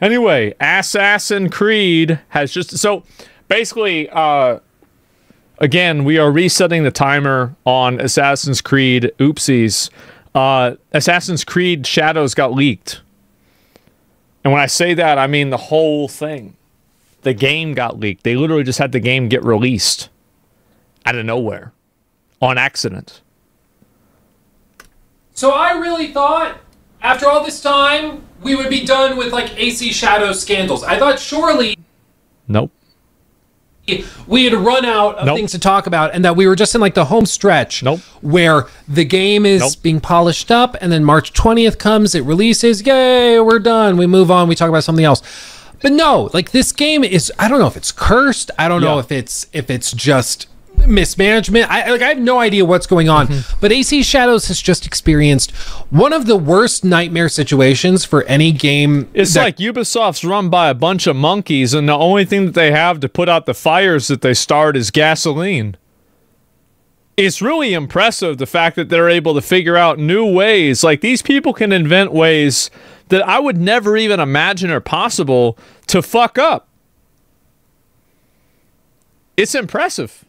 Anyway, Assassin's Creed has just... So, basically, again, we are resetting the timer on Assassin's Creed. Oopsies. Assassin's Creed Shadows got leaked. And when I say that, I mean the whole thing. The game got leaked. They literally just had the game get released out of nowhere on accident. So I really thought, after all this time, we would be done with, like, AC Shadows scandals. I thought surely... Nope. We had run out of things to talk about, and that we were just in, like, the home stretch where the game is being polished up, and then March 20th comes, it releases, yay, we're done, we move on, we talk about something else. But no, like, this game is, I don't know if it's cursed, I don't know if it's just mismanagement. I have no idea what's going on, but AC Shadows has just experienced one of the worst nightmare situations for any game. It's like Ubisoft's run by a bunch of monkeys, and the only thing that they have to put out the fires that they start is gasoline. It's really impressive, the fact that they're able to figure out new ways. Like, these people can invent ways that I would never even imagine are possible to fuck up. It's impressive.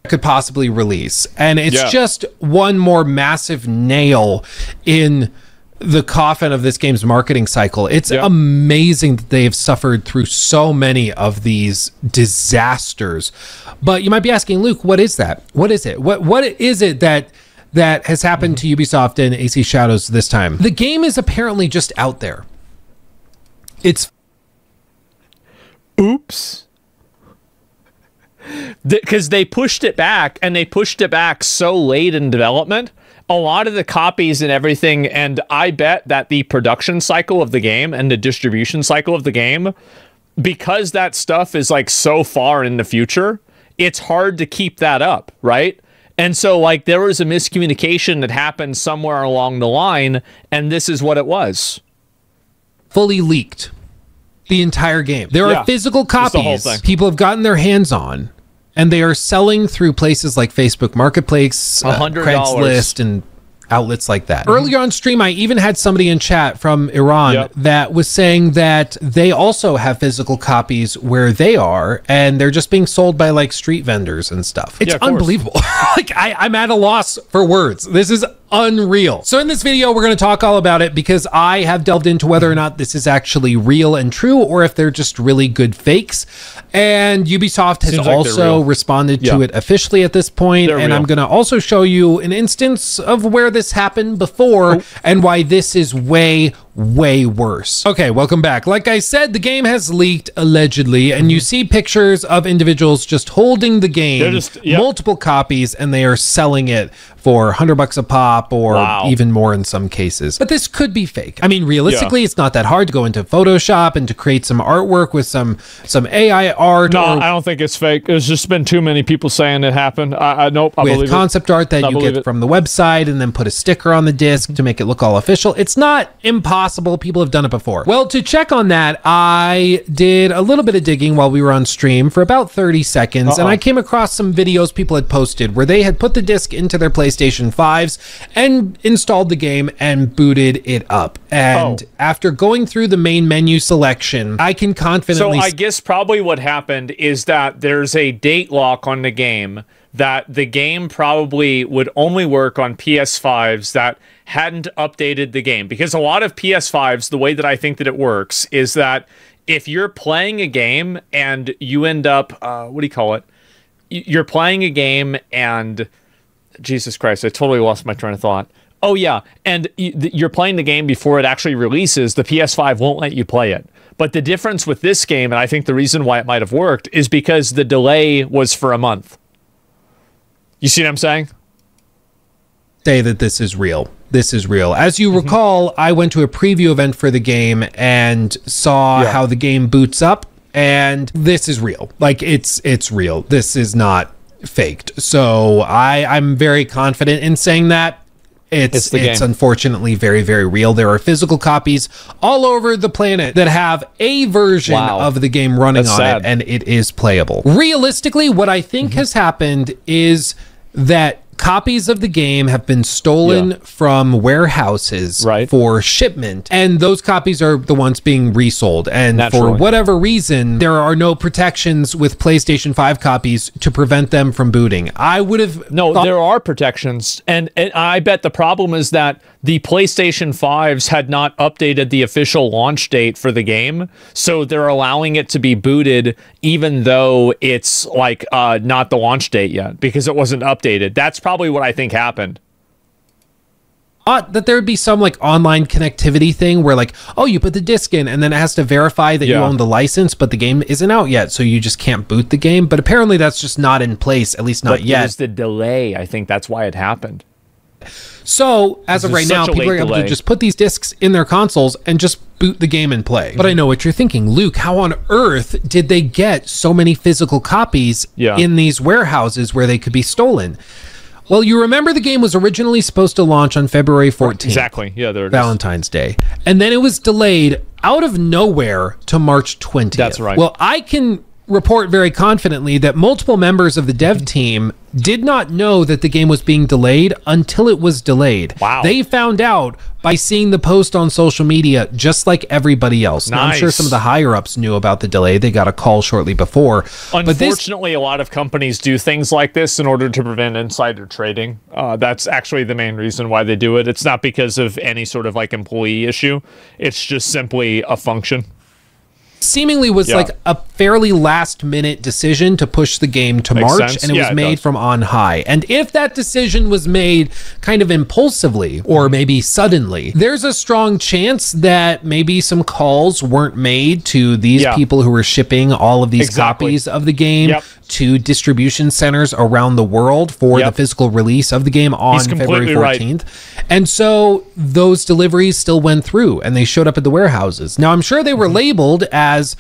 Could possibly release, and it's just one more massive nail in the coffin of this game's marketing cycle. It's amazing that they've suffered through so many of these disasters. But you might be asking, Luke, what is that? What is it? What is it that has happened to Ubisoft and AC Shadows this time? The game is apparently just out there. It's oops. Because they pushed it back, and they pushed it back so late in development. A lot of the copies and everything, and I bet that the production cycle of the game and the distribution cycle of the game, because that stuff is like so far in the future, it's hard to keep that up, right? And so, like, there was a miscommunication that happened somewhere along the line, and this is what it was. Fully leaked. The entire game. There are physical copies people have gotten their hands on, and they are selling through places like Facebook Marketplace, Craigslist, and outlets like that. Earlier on stream, I even had somebody in chat from Iran that was saying that they also have physical copies where they are, and they're just being sold by, like, street vendors and stuff. It's unbelievable. Like, I'm at a loss for words. This is unreal. So in this video, we're going to talk all about it, because I have delved into whether or not this is actually real and true, or if they're just really good fakes. And Ubisoft has also responded to it officially at this point. And I'm going to also show you an instance of where this happened before and why this is way worse. Okay, welcome back. Like I said, the game has leaked allegedly, and you see pictures of individuals just holding the game, multiple copies, and they are selling it for $100 a pop, or even more in some cases. But this could be fake. I mean, realistically, it's not that hard to go into Photoshop and to create some artwork with some AI art. No, I don't think it's fake. There's just been too many people saying it happened. Nope, I believe it. With concept art that you get from the website, and then put a sticker on the disc to make it look all official. It's not impossible. People have done it before. Well, to check on that, I did a little bit of digging while we were on stream for about 30 seconds, and I came across some videos people had posted where they had put the disc into their PlayStation 5s and installed the game and booted it up. And after going through the main menu selection, I can confidently... So I guess probably what happened is that there's a date lock on the game, that the game probably would only work on PS5s that hadn't updated the game. Because a lot of PS5s, the way that I think that it works is that if you're playing a game and you end up, what do you call it? You're playing a game and... Jesus Christ, I totally lost my train of thought. Oh, yeah, and you're playing the game before it actually releases, the PS5 won't let you play it. But the difference with this game, and I think the reason why it might have worked, is because the delay was for a month. You see what I'm saying? Say that this is real. This is real. As you recall, I went to a preview event for the game and saw how the game boots up, and this is real. Like, it's real. This is not faked. So I'm very confident in saying that. It's unfortunately very real. There are physical copies all over the planet that have a version of the game running on it, and it is playable. Realistically, what I think has happened is that copies of the game have been stolen from warehouses for shipment, and those copies are the ones being resold. And for whatever reason, there are no protections with PlayStation 5 copies to prevent them from booting. I would have there are protections, and I bet the problem is that the PlayStation 5s had not updated the official launch date for the game, so they're allowing it to be booted even though it's like not the launch date yet because it wasn't updated. That's probably what I think happened. That there would be some like online connectivity thing where like, oh, you put the disc in and then it has to verify that you own the license, but the game isn't out yet, so you just can't boot the game. But apparently that's just not in place, at least not yet. There's the delay. I think that's why it happened. So as of right now, people are able to just put these discs in their consoles and just boot the game and play. But I know what you're thinking, Luke, how on earth did they get so many physical copies in these warehouses where they could be stolen? Well, you remember the game was originally supposed to launch on February 14th. Exactly. Yeah, there it is. Valentine's Day. And then it was delayed out of nowhere to March 20th. That's right. Well, I can report very confidently that multiple members of the dev team did not know that the game was being delayed until it was delayed. Wow. They found out by seeing the post on social media, just like everybody else. Now, I'm sure some of the higher-ups knew about the delay. They got a call shortly before. Unfortunately, a lot of companies do things like this in order to prevent insider trading. That's actually the main reason why they do it. It's not because of any sort of like employee issue. It's just simply a function. Seemingly was like a fairly last minute decision to push the game to March, and it was made from on high. And if that decision was made kind of impulsively or maybe suddenly, there's a strong chance that maybe some calls weren't made to these people who were shipping all of these copies of the game to distribution centers around the world for the physical release of the game on February 14th. And so those deliveries still went through and they showed up at the warehouses. Now, I'm sure they were labeled as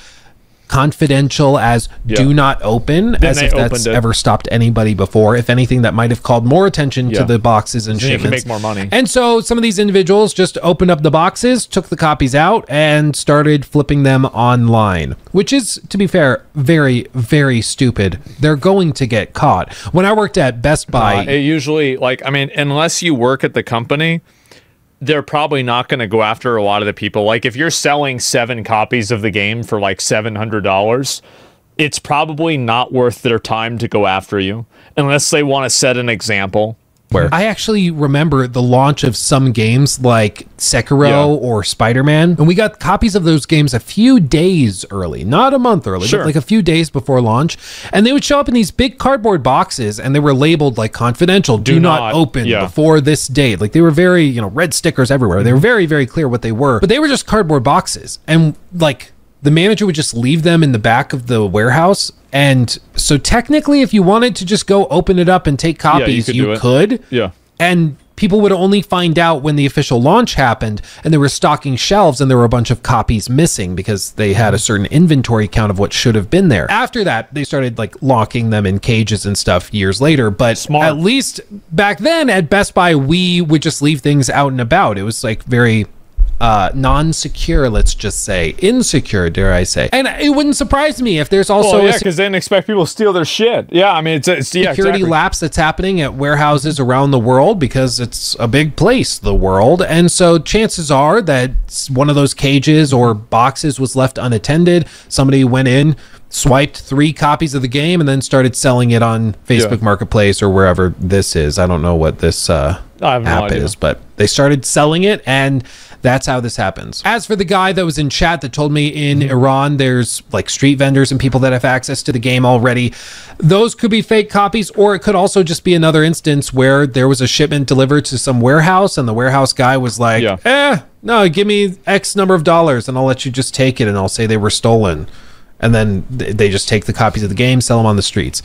confidential, as do not open, then as if that's ever stopped anybody before. If anything, that might have called more attention to the boxes and shipments. You can make more money. And so some of these individuals just opened up the boxes, took the copies out, and started flipping them online, which is, to be fair, very, very stupid. They're going to get caught. When I worked at Best Buy... it usually, like, I mean, unless you work at the company, they're probably not going to go after a lot of the people. Like, if you're selling 7 copies of the game for like $700, it's probably not worth their time to go after you unless they want to set an example. I actually remember the launch of some games like Sekiro or Spider-Man, and we got copies of those games a few days early, not a month early, but like a few days before launch, and they would show up in these big cardboard boxes, and they were labeled like confidential, do not open before this date. Like, they were very, you know, red stickers everywhere. They were very, very clear what they were, but they were just cardboard boxes, and like the manager would just leave them in the back of the warehouse. And so technically, if you wanted to just go open it up and take copies, you could. Yeah. And people would only find out when the official launch happened and they were stocking shelves and there were a bunch of copies missing because they had a certain inventory count of what should have been there. After that, they started like locking them in cages and stuff years later. But at least back then at Best Buy, we would just leave things out and about. It was like very... non-secure, let's just say. Insecure, dare I say. And it wouldn't surprise me if there's also because they didn't expect people to steal their shit. Yeah, I mean, it's security lapse that's happening at warehouses around the world because it's a big place, the world. And so chances are that one of those cages or boxes was left unattended. Somebody went in, swiped 3 copies of the game, and then started selling it on Facebook Marketplace or wherever this is. I don't know what this app is, but they started selling it, and that's how this happens. As for the guy that was in chat that told me in Iran there's like street vendors and people that have access to the game already, those could be fake copies, or it could also just be another instance where there was a shipment delivered to some warehouse and the warehouse guy was like, no, give me X number of dollars and I'll let you just take it and I'll say they were stolen. And then they just take the copies of the game, sell them on the streets.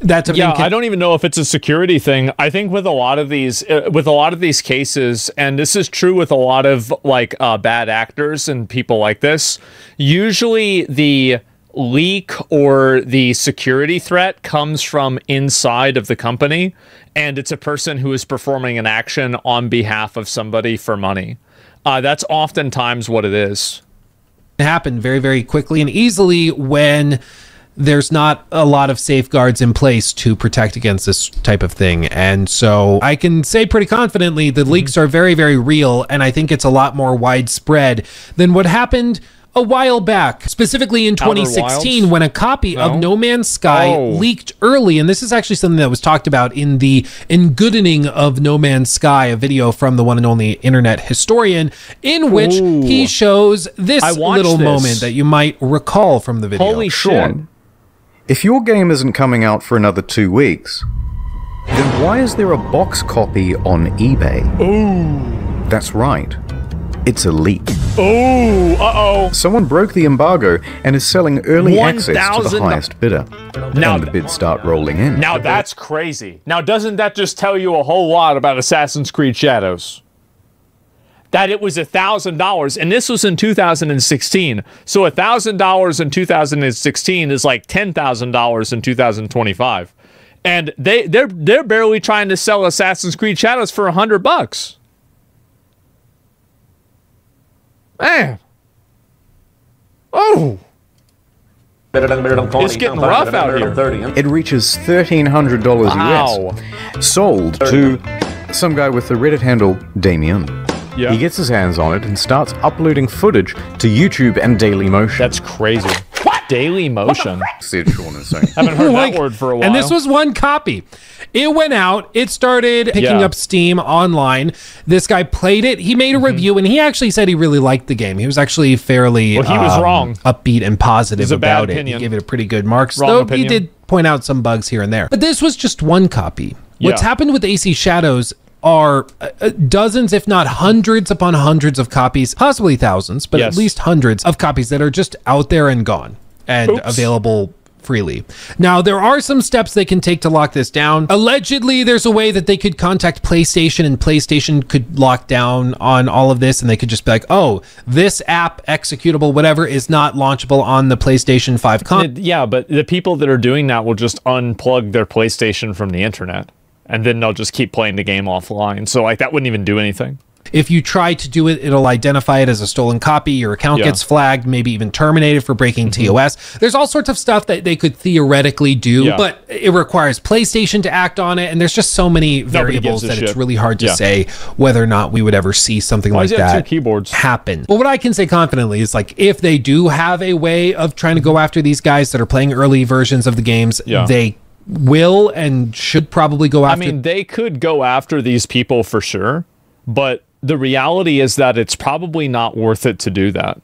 That's I don't even know if it's a security thing. I think with a lot of these cases, and this is true with a lot of like bad actors and people like this, usually the leak or the security threat comes from inside of the company, and it's a person who is performing an action on behalf of somebody for money. That's oftentimes what it is. Happen very, very quickly and easily when there's not a lot of safeguards in place to protect against this type of thing. And so I can say pretty confidently the leaks are very, very real, and I think it's a lot more widespread than what happened a while back, specifically in 2016, when a copy of No Man's Sky leaked early. And this is actually something that was talked about in the Engoodening of No Man's Sky, a video from the one and only internet historian, in which he shows this little moment that you might recall from the video. Holy shit. If your game isn't coming out for another 2 weeks, then why is there a box copy on eBay? That's right. It's a leak. Someone broke the embargo and is selling early access to the highest bidder. Now the bids start rolling in. Now that's crazy. Now doesn't that just tell you a whole lot about Assassin's Creed Shadows? That it was $1,000, and this was in 2016. So $1,000 in 2016 is like $10,000 in 2025, and they're barely trying to sell Assassin's Creed Shadows for $100. Man. Oh. It's getting rough out here. It reaches $1,300 US. Sold to some guy with the Reddit handle Damien. He gets his hands on it and starts uploading footage to YouTube and Dailymotion. That's crazy. What? Dailymotion? Said Sean is saying. Haven't heard that word for a while. And this was one copy. It went out. It started picking up steam online. This guy played it. He made a review, and he actually said he really liked the game. He was actually fairly he was wrong. Upbeat and positive about it. Opinion. He gave it a pretty good mark. Though he did point out some bugs here and there. But this was just one copy. What's happened with AC Shadows are dozens, if not hundreds upon hundreds of copies, possibly thousands, but at least hundreds of copies that are just out there and gone and available freely. Now, there are some steps they can take to lock this down. Allegedly, there's a way that they could contact PlayStation, and PlayStation could lock down on all of this, and they could just be like, oh, this app, executable, whatever, is not launchable on the PlayStation 5 yeah, but the people that are doing that will just unplug their PlayStation from the internet, and then they'll just keep playing the game offline. So, like, that wouldn't even do anything. If you try to do it, it'll identify it as a stolen copy. Your account gets flagged, maybe even terminated for breaking TOS. There's all sorts of stuff that they could theoretically do, but it requires PlayStation to act on it. And there's just so many variables that it's really hard to say whether or not we would ever see something like that happen. But what I can say confidently is, like, if they do have a way of trying to go after these guys that are playing early versions of the games, they will and should probably go after. I mean, they could go after these people for sure, but the reality is that it's probably not worth it to do that.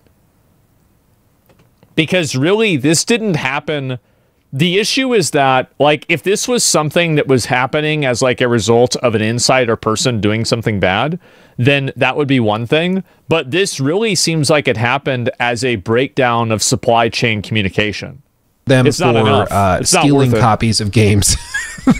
Because really, this didn't happen. The issue is that, like, if this was something that was happening as, like, a result of an insider person doing something bad, then that would be one thing. But this really seems like it happened as a breakdown of supply chain communication. It's for stealing copies of games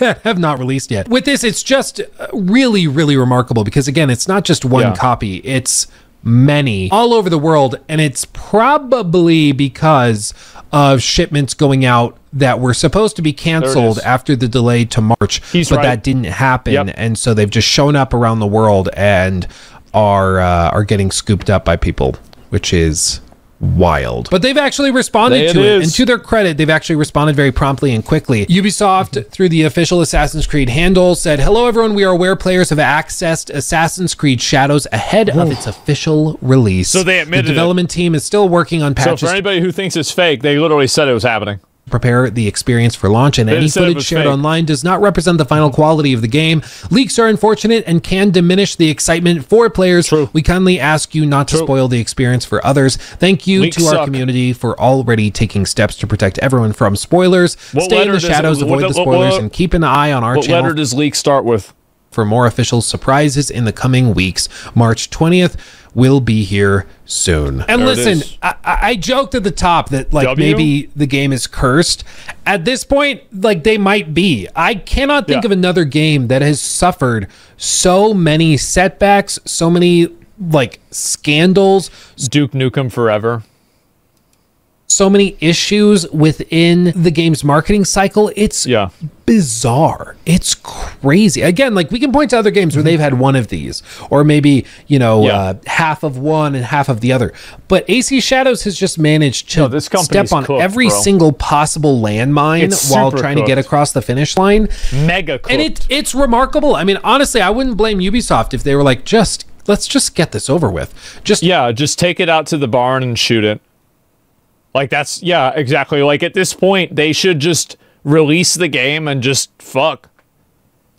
that have not released yet. With this, it's just really, really remarkable because, again, it's not just one copy. It's many all over the world, and it's probably because of shipments going out that were supposed to be canceled after the delay to March, but that didn't happen, and so they've just shown up around the world and are getting scooped up by people, which is wild. But they've actually responded to it, and to their credit, they've actually responded very promptly and quickly. Ubisoft, through the official Assassin's Creed handle, said, "Hello everyone, we are aware players have accessed Assassin's Creed Shadows ahead of its official release." So they admitted the development team is still working on patches. So for anybody who thinks it's fake, they literally said it was happening. Prepare the experience for launch, and any footage shared online does not represent the final quality of the game. Leaks are unfortunate and can diminish the excitement for players. We kindly ask you not to spoil the experience for others. Thank you to our community for already taking steps to protect everyone from spoilers. Stay in the shadows, avoid the spoilers, and keep an eye on our channel. What letter does leak start with? For more official surprises in the coming weeks. March 20th will be here soon. And listen, I joked at the top that, like, maybe the game is cursed. At this point, like, they might be. I cannot think of another game that has suffered so many setbacks, so many, like, scandals. Duke Nukem Forever. so many issues within the game's marketing cycle. It's bizarre. It's crazy. Again, like we can point to other games where they've had one of these, or maybe, you know, half of one and half of the other. But AC Shadows has just managed to step on every single possible landmine while trying to get across the finish line. Mega cooked. And it's remarkable. I mean, honestly, I wouldn't blame Ubisoft if they were like, let's just get this over with. Just take it out to the barn and shoot it. Like that's exactly. Like at this point, they should just release the game and just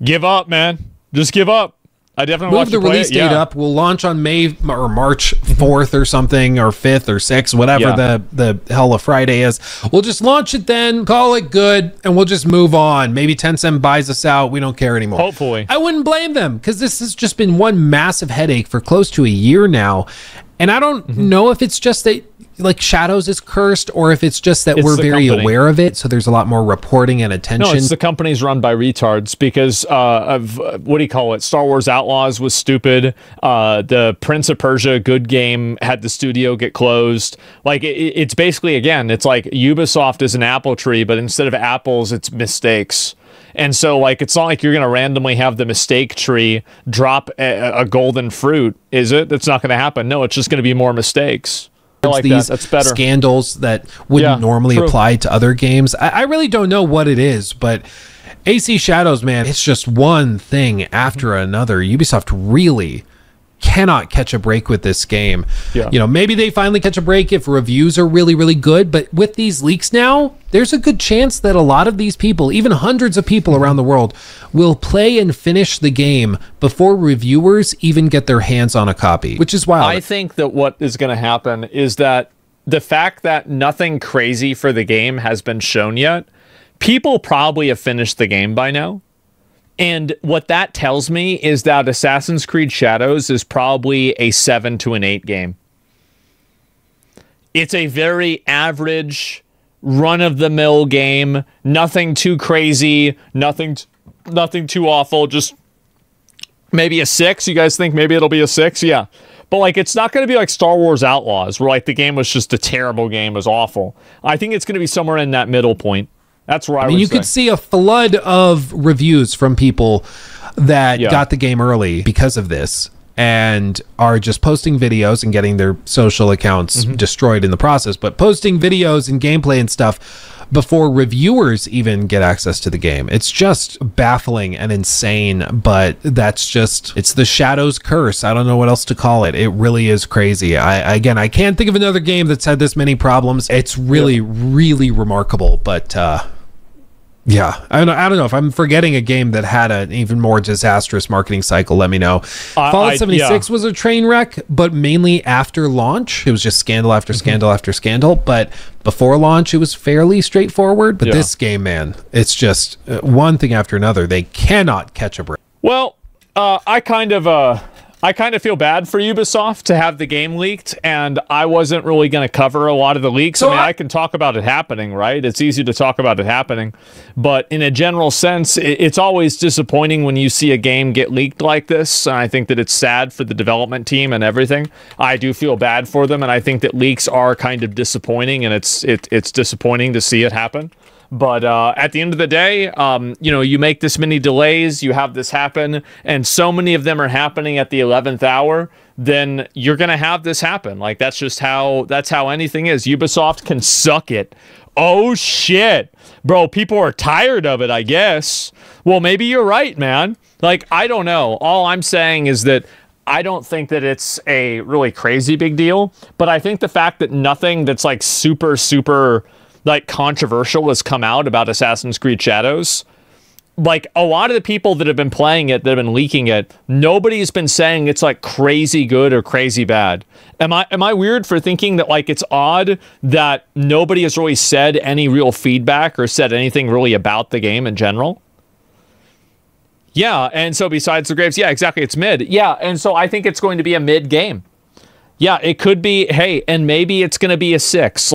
give up, man. Just give up. I definitely move the release date up. We'll launch on May or March 4th or something, or 5th or 6th, whatever the hell of Friday is. We'll just launch it then, call it good, and we'll just move on. Maybe Tencent buys us out. We don't care anymore. Hopefully. I wouldn't blame them, because this has just been one massive headache for close to a year now. And I don't know if it's just that like Shadows is cursed, or if it's just that we're very aware of it, so there's a lot more reporting and attention. No, it's the company's run by retards, because of what do you call it? Star Wars Outlaws was stupid. The Prince of Persia good game had the studio get closed. Like it's basically, again, it's like Ubisoft is an apple tree, but instead of apples, it's mistakes. And so, like, it's not like you're going to randomly have the mistake tree drop a golden fruit, is it? That's not going to happen. No, it's just going to be more mistakes. Like these scandals that wouldn't normally apply to other games. I really don't know what it is, but AC Shadows, man, it's just one thing after another. Ubisoft really cannot catch a break with this game. You know, maybe they finally catch a break if reviews are really, really good, but with these leaks now, there's a good chance that a lot of these people, even hundreds of people around the world, will play and finish the game before reviewers even get their hands on a copy, which is wild. I think that what is going to happen is that the fact that nothing crazy for the game has been shown yet, people probably have finished the game by now. And what that tells me is that Assassin's Creed Shadows is probably a 7 to an 8 game. It's a very average, run-of-the-mill game. Nothing too crazy, nothing too awful, just maybe a 6. You guys think maybe it'll be a 6? Yeah. But, like, it's not going to be like Star Wars Outlaws, where, like, the game was just a terrible game, it was awful. I think it's going to be somewhere in that middle point. That's where I mean, you could see a flood of reviews from people that got the game early because of this and are just posting videos and getting their social accounts destroyed in the process, but posting videos and gameplay and stuff before reviewers even get access to the game. It's just baffling and insane, but that's just, it's the Shadows curse. I don't know what else to call it. It really is crazy. Again, I can't think of another game that's had this many problems. It's really, really remarkable, but yeah, I don't know if I'm forgetting a game that had an even more disastrous marketing cycle. Let me know. Fallout 76 was a train wreck, but mainly after launch. It was just scandal after scandal after scandal. But before launch, it was fairly straightforward. But this game, man, it's just one thing after another. They cannot catch a break. Well, I kind of feel bad for Ubisoft to have the game leaked, and I wasn't really going to cover a lot of the leaks. I mean, I can talk about it happening, right? It's easy to talk about it happening, but in a general sense, it's always disappointing when you see a game get leaked like this. I think that it's sad for the development team and everything. I do feel bad for them, and I think that leaks are kind of disappointing, and it's disappointing to see it happen. But at the end of the day, you know, you make this many delays, you have this happen, and so many of them are happening at the 11th hour, then you're going to have this happen. Like, that's just how anything is. Ubisoft can suck it. Oh, shit. Bro, people are tired of it, I guess. Well, maybe you're right, man. Like, I don't know. All I'm saying is that I don't think that it's a really crazy big deal, but I think the fact that nothing that's like super like controversial has come out about Assassin's Creed Shadows. Like, a lot of the people that have been playing it, that have been leaking it, nobody's been saying it's like crazy good or crazy bad. Am I weird for thinking that, like, it's odd that nobody has really said any real feedback or said anything really about the game in general? Yeah, and so besides the Graves, yeah, exactly, it's mid. Yeah, and so I think it's going to be a mid game. Yeah, it could be, hey, and maybe it's going to be a 6.